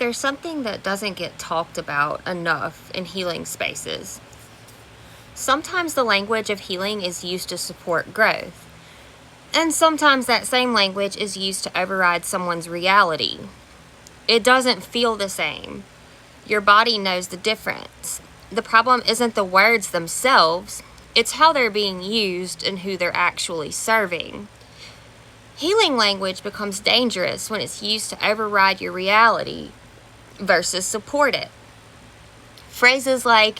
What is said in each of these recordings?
There's something that doesn't get talked about enough in healing spaces. Sometimes the language of healing is used to support growth, and sometimes that same language is used to override someone's reality. It doesn't feel the same. Your body knows the difference. The problem isn't the words themselves, it's how they're being used and who they're actually serving. Healing language becomes dangerous when it's used to override your reality versus support it. Phrases like,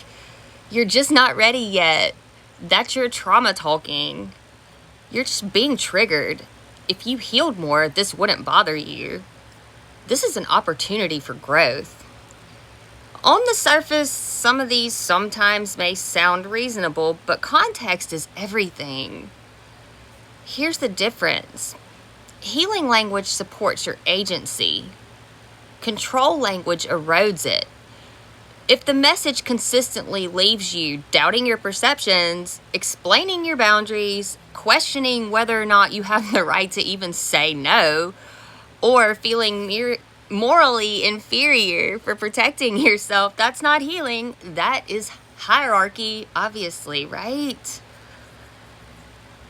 "You're just not ready yet," "That's your trauma talking," "You're just being triggered," "If you healed more, this wouldn't bother you," "This is an opportunity for growth." On the surface, some of these sometimes may sound reasonable, but context is everything. Here's the difference. Healing language supports your agency. Control language erodes it. If the message consistently leaves you doubting your perceptions, explaining your boundaries, questioning whether or not you have the right to even say no, or feeling morally inferior for protecting yourself, that's not healing. That is hierarchy, obviously, right?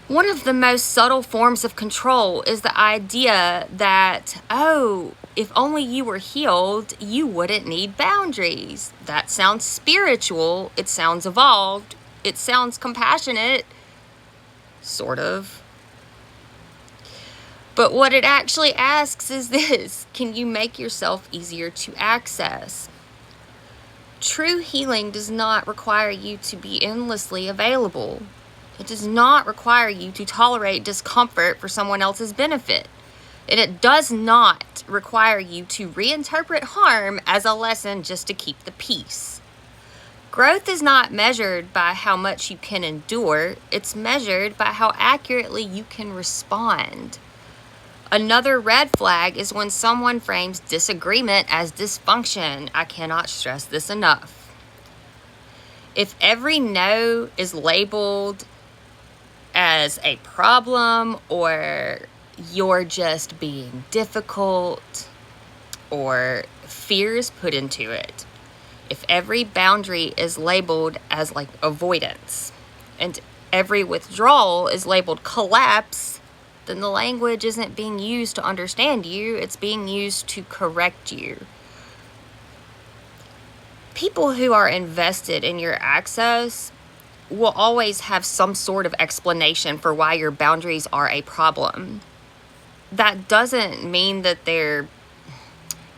One of the most subtle forms of control is the idea that, oh, if only you were healed, you wouldn't need boundaries. That sounds spiritual. It sounds evolved. It sounds compassionate. Sort of. But what it actually asks is this: can you make yourself easier to access? True healing does not require you to be endlessly available. It does not require you to tolerate discomfort for someone else's benefit. And it does not require you to reinterpret harm as a lesson just to keep the peace. Growth is not measured by how much you can endure. It's measured by how accurately you can respond. Another red flag is when someone frames disagreement as dysfunction. I cannot stress this enough. If every no is labeled as a problem, or you're just being difficult, or fear is put into it, if every boundary is labeled as like avoidance, and every withdrawal is labeled collapse, then the language isn't being used to understand you, it's being used to correct you. People who are invested in your access will always have some sort of explanation for why your boundaries are a problem. That doesn't mean that they're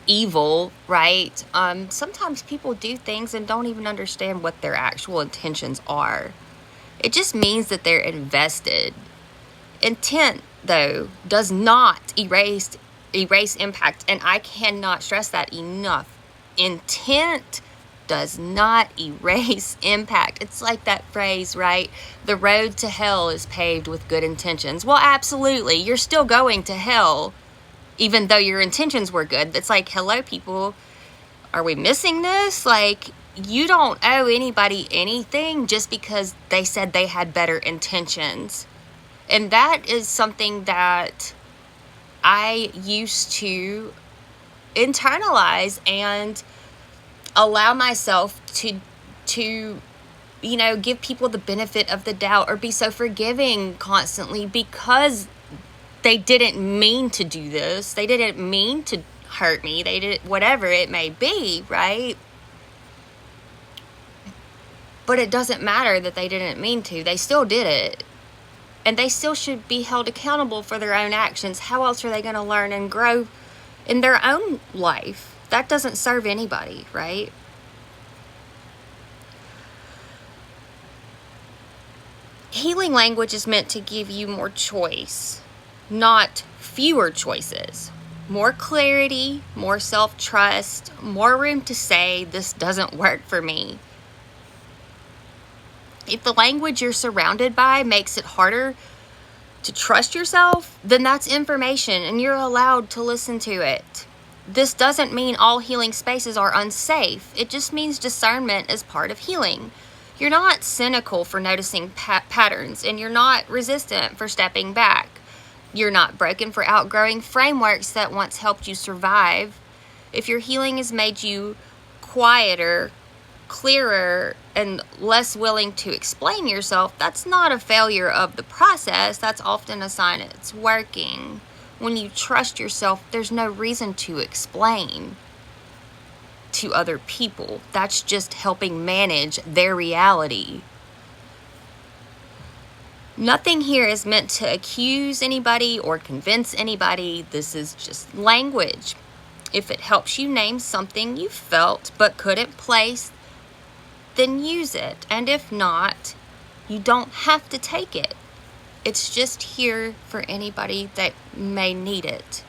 evil, right? Sometimes people do things and don't even understand what their actual intentions are. It just means that they're invested. Intent, though, does not erase impact, and I cannot stress that enough. Intent does not erase impact. It's like that phrase, right? The road to hell is paved with good intentions. Well, absolutely. You're still going to hell, even though your intentions were good. It's like, hello, people. Are we missing this? Like, you don't owe anybody anything just because they said they had better intentions. And that is something that I used to internalize and allow myself to give people the benefit of the doubt, or be so forgiving constantly because they didn't mean to do this. They didn't mean to hurt me. They did whatever it may be, right? But it doesn't matter that they didn't mean to. They still did it. And they still should be held accountable for their own actions. How else are they going to learn and grow in their own life? That doesn't serve anybody, right? Healing language is meant to give you more choice, not fewer choices. More clarity, more self-trust, more room to say, this doesn't work for me. If the language you're surrounded by makes it harder to trust yourself, then that's information and you're allowed to listen to it. This doesn't mean all healing spaces are unsafe. It just means discernment is part of healing. You're not cynical for noticing patterns, and you're not resistant for stepping back. You're not broken for outgrowing frameworks that once helped you survive. If your healing has made you quieter, clearer, and less willing to explain yourself, that's not a failure of the process. That's often a sign it's working. When you trust yourself, there's no reason to explain to other people. That's just helping manage their reality. Nothing here is meant to accuse anybody or convince anybody. This is just language. If it helps you name something you felt but couldn't place, then use it. And if not, you don't have to take it. It's just here for anybody that may need it.